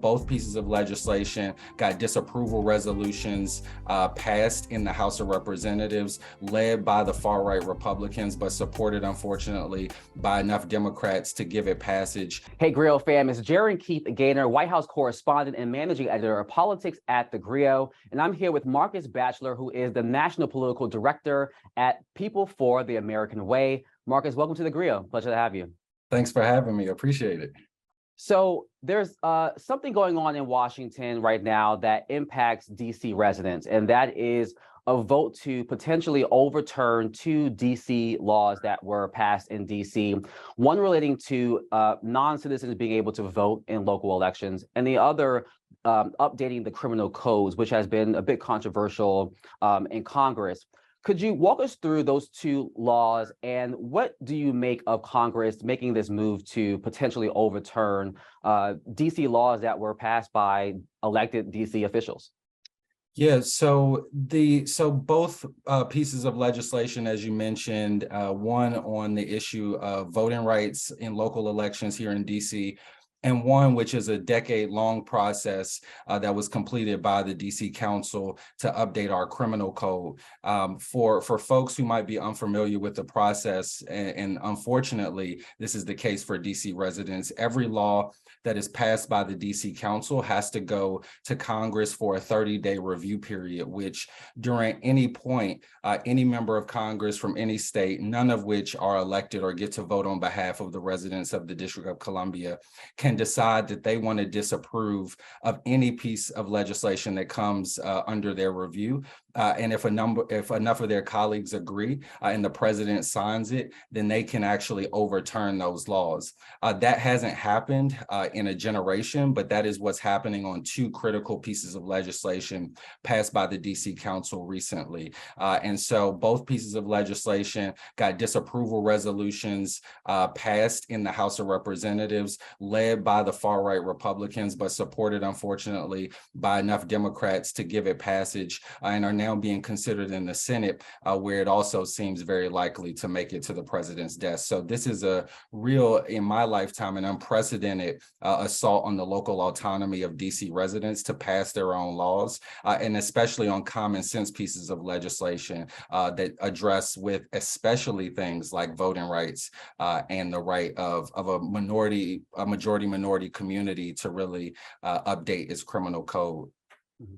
Both pieces of legislation got disapproval resolutions passed in the House of Representatives, led by the far-right Republicans, but supported, unfortunately, by enough Democrats to give it passage. Hey, TheGrio fam, it's Gerren Keith Gaynor, White House correspondent and managing editor of politics at TheGrio. And I'm here with Markus Batchelor, who is the national political director at People for the American Way. Markus, welcome to TheGrio. Pleasure to have you. Thanks for having me. Appreciate it. So there's something going on in Washington right now that impacts DC residents, and that is a vote to potentially overturn two DC laws that were passed in DC, one relating to non-citizens being able to vote in local elections, and the other updating the criminal codes, which has been a bit controversial in Congress. Could you walk us through those two laws, and what do you make of Congress making this move to potentially overturn DC laws that were passed by elected DC officials? Yeah, so both pieces of legislation, as you mentioned, one on the issue of voting rights in local elections here in DC, and one which is a decade-long process that was completed by the DC Council to update our criminal code. For folks who might be unfamiliar with the process, and unfortunately, this is the case for DC residents, every law that is passed by the DC Council has to go to Congress for a 30-day review period, which during any point, any member of Congress from any state, none of which are elected or get to vote on behalf of the residents of the District of Columbia, can decide that they want to disapprove of any piece of legislation that comes under their review. And if enough of their colleagues agree and the president signs it, then they can actually overturn those laws. That hasn't happened in a generation, but that is what's happening on two critical pieces of legislation passed by the DC Council recently. And so both pieces of legislation got disapproval resolutions passed in the House of Representatives, led by the far-right Republicans, but supported, unfortunately, by enough Democrats to give it passage, and are now being considered in the Senate, where it also seems very likely to make it to the president's desk. So this is a real, in my lifetime, an unprecedented assault on the local autonomy of DC residents to pass their own laws, and especially on common sense pieces of legislation that address with especially things like voting rights and the right of a majority minority community to really update its criminal code. Mm-hmm.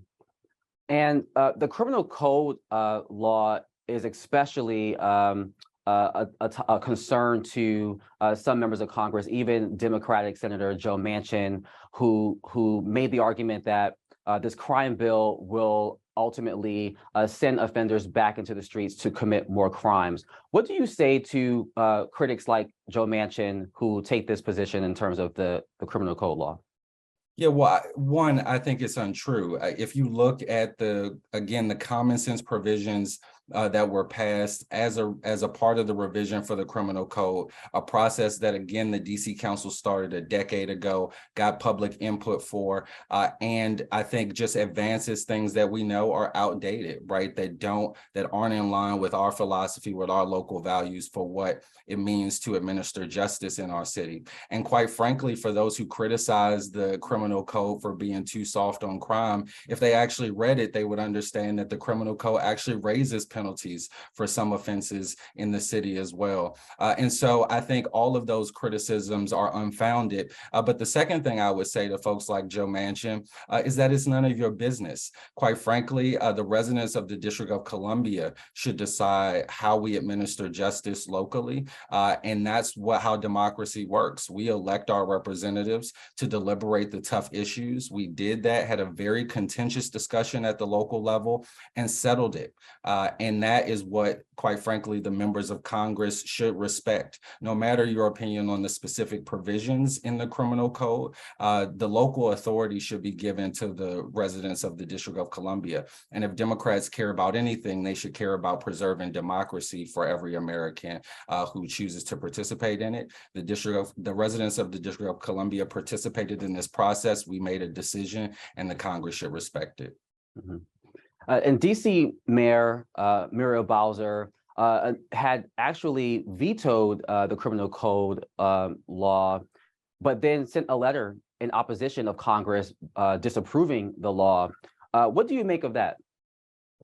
And the criminal code law is especially a concern to some members of Congress, even Democratic Senator Joe Manchin, who made the argument that this crime bill will ultimately send offenders back into the streets to commit more crimes. What do you say to critics like Joe Manchin who take this position in terms of the criminal code law? Yeah, well, one, I think it's untrue. If you look at the common sense provisions that were passed as a part of the revision for the criminal code, a process that, again, the DC Council started a decade ago, got public input for, and I think just advances things that we know are outdated, right? That aren't in line with our philosophy, with our local values for what it means to administer justice in our city. And quite frankly, for those who criticize the criminal code for being too soft on crime, if they actually read it, they would understand that the criminal code actually raises penalties for some offenses in the city as well. And so I think all of those criticisms are unfounded. But the second thing I would say to folks like Joe Manchin is that it's none of your business. Quite frankly, the residents of the District of Columbia should decide how we administer justice locally. And that's how democracy works. We elect our representatives to deliberate the tough issues. We did that, had a very contentious discussion at the local level, and settled it. And that is what, quite frankly, the members of Congress should respect. No matter your opinion on the specific provisions in the criminal code, the local authority should be given to the residents of the District of Columbia. And if Democrats care about anything, they should care about preserving democracy for every American who chooses to participate in it. The residents of the District of Columbia participated in this process. We made a decision, and the Congress should respect it. Mm-hmm. And DC Mayor Muriel Bowser had actually vetoed the criminal code law, but then sent a letter in opposition of Congress disapproving the law. What do you make of that?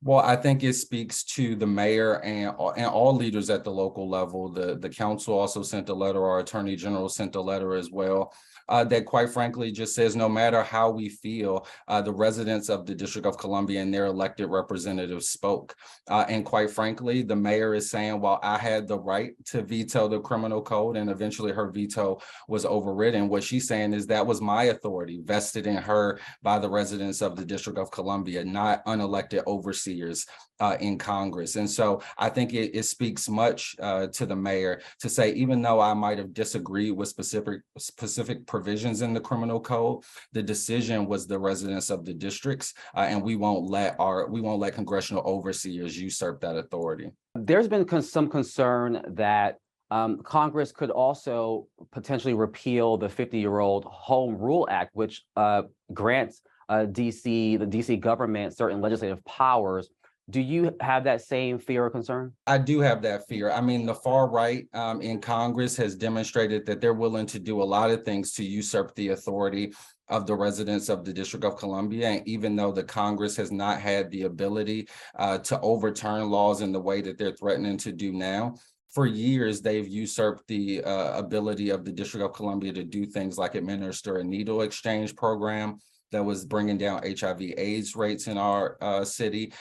Well, I think it speaks to the mayor and all leaders at the local level. The council also sent a letter, our attorney general sent a letter as well, that quite frankly just says no matter how we feel, the residents of the District of Columbia and their elected representatives spoke. And quite frankly, the mayor is saying, while I had the right to veto the criminal code and eventually her veto was overridden, what she's saying is that was my authority vested in her by the residents of the District of Columbia, not unelected overseers in Congress. And so I think it speaks much to the mayor to say, even though I might have disagreed with specific provisions in the criminal code, the decision was the residents of the districts, and we won't let congressional overseers usurp that authority. There's been some concern that Congress could also potentially repeal the 50-year-old Home Rule Act, which grants the DC government certain legislative powers. Do you have that same fear or concern? I do have that fear. I mean, the far right in Congress has demonstrated that they're willing to do a lot of things to usurp the authority of the residents of the District of Columbia. And even though the Congress has not had the ability to overturn laws in the way that they're threatening to do now, for years, they've usurped the ability of the District of Columbia to do things like administer a needle exchange program that was bringing down HIV/AIDS rates in our city.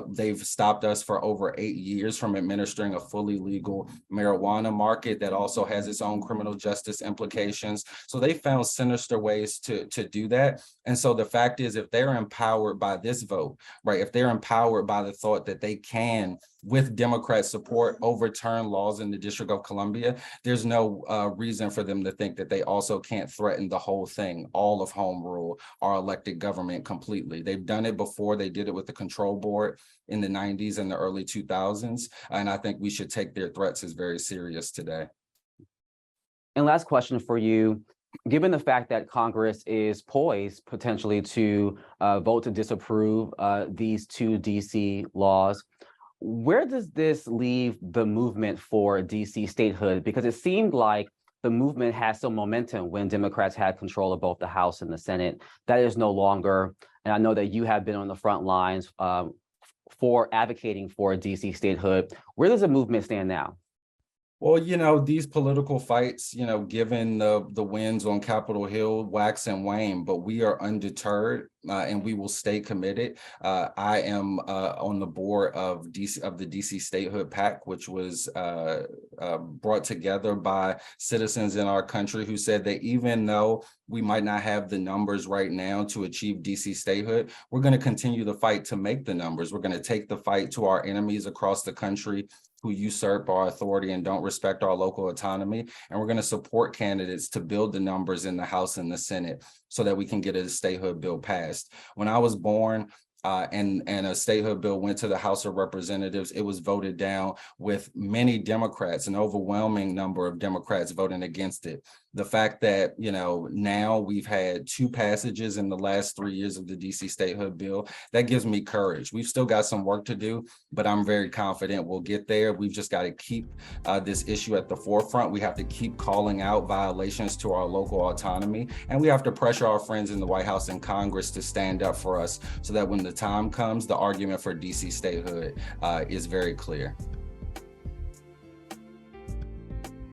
They've stopped us for over 8 years from administering a fully legal marijuana market that also has its own criminal justice implications. So they found sinister ways to do that. And so the fact is, if they're empowered by this vote, right, if they're empowered by the thought that they can, with Democrat support, overturn laws in the District of Columbia, there's no reason for them to think that they also can't threaten the whole thing, all of home rule, our elected government completely. They've done it before. They did it with the control board in the 90s and the early 2000s. And I think we should take their threats as very serious today. And last question for you. Given the fact that Congress is poised potentially to vote to disapprove these two DC laws, where does this leave the movement for DC statehood? Because it seemed like the movement has some momentum when Democrats had control of both the House and the Senate. That is no longer, and I know that you have been on the front lines for advocating for DC statehood. Where does the movement stand now? Well, these political fights, given the wins on Capitol Hill, wax and wane, but we are undeterred and we will stay committed. I am on the board of the DC Statehood PAC, which was brought together by citizens in our country who said that even though we might not have the numbers right now to achieve DC statehood, we're going to continue the fight to make the numbers. We're going to take the fight to our enemies across the country who usurp our authority and don't respect our local autonomy. And we're going to support candidates to build the numbers in the House and the Senate so that we can get a statehood bill passed. When I was born, and a statehood bill went to the House of Representatives, it was voted down with many Democrats, an overwhelming number of Democrats voting against it. The fact that, now we've had 2 passages in the last 3 years of the DC statehood bill, that gives me courage. We've still got some work to do, but I'm very confident we'll get there. We've just got to keep this issue at the forefront. We have to keep calling out violations to our local autonomy, and we have to pressure our friends in the White House and Congress to stand up for us so that when the time comes, the argument for DC statehood is very clear.